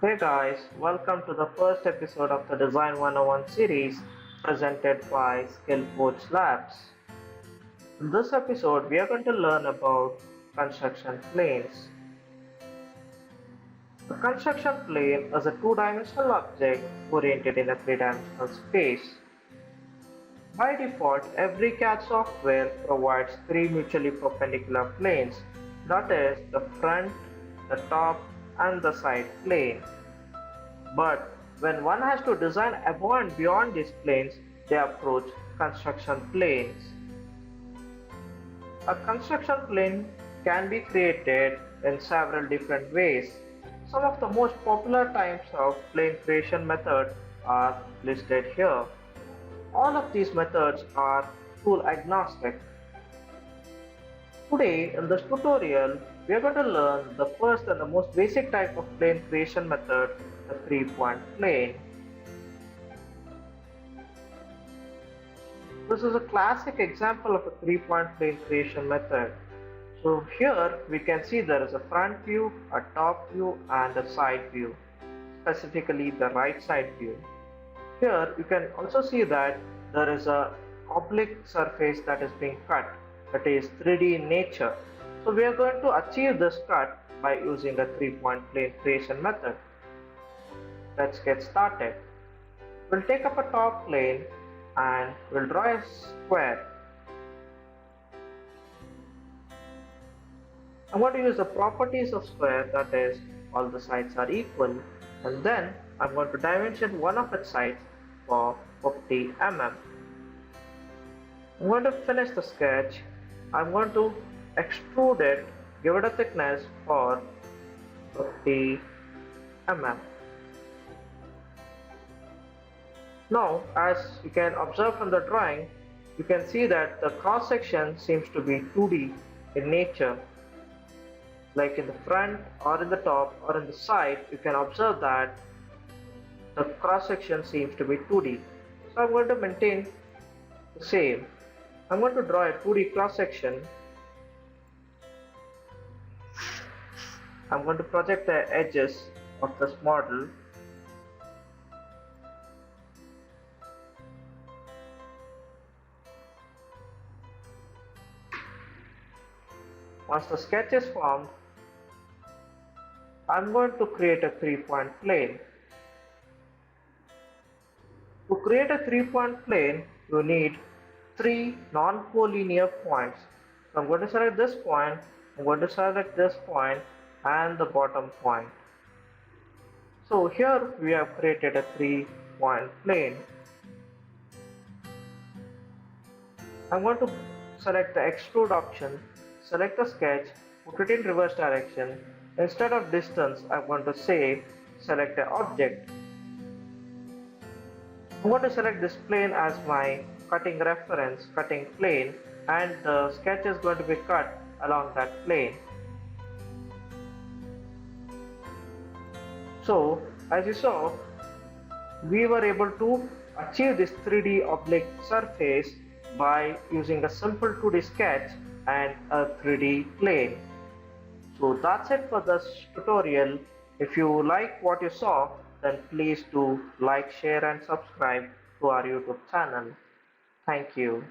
Hey guys, welcome to the first episode of the Design 101 series presented by Skill Coach Labs. In this episode, we are going to learn about construction planes. The construction plane is a two-dimensional object oriented in a three-dimensional space. By default, every CAD software provides three mutually perpendicular planes, that is, the front, the top, and the side plane. But when one has to design above and beyond these planes, they approach construction planes. A construction plane can be created in several different ways. Some of the most popular types of plane creation methods are listed here. All of these methods are tool agnostic. Today in this tutorial, we are going to learn the first and the most basic type of plane creation method, the three-point plane. This is a classic example of a three-point plane creation method. So here we can see there is a front view, a top view, and a side view, specifically the right side view. Here you can also see that there is a oblique surface that is being cut, that is 3D in nature. So we are going to achieve this cut by using a three-point plane creation method. Let's get started. We'll take up a top plane and we'll draw a square. I'm going to use the properties of square, that is, all the sides are equal, and then I'm going to dimension one of its sides for 50 mm. I'm going to finish the sketch. I'm going to extrude it, give it a thickness for 50 mm. Now, as you can observe from the drawing, you can see that the cross section seems to be 2D in nature. Like in the front or in the top or in the side, you can observe that the cross section seems to be 2D. So I'm going to maintain the same. I'm going to draw a 2D cross section. I'm going to project the edges of this model. Once the sketch is formed, I'm going to create a three-point plane. To create a three-point plane, you need three non-colinear points. So I'm going to select this point, I'm going to select this point, and the bottom point. So here we have created a three-point plane. I'm going to select the extrude option, select the sketch, put it in reverse direction. Instead of distance, I'm going to say select an object. I'm going to select this plane as my cutting reference, cutting plane, and the sketch is going to be cut along that plane. So, as you saw, we were able to achieve this 3D oblique surface by using a simple 2D sketch and a 3D plane. So that's it for this tutorial. If you like what you saw, then please do like, share and subscribe to our YouTube channel. Thank you.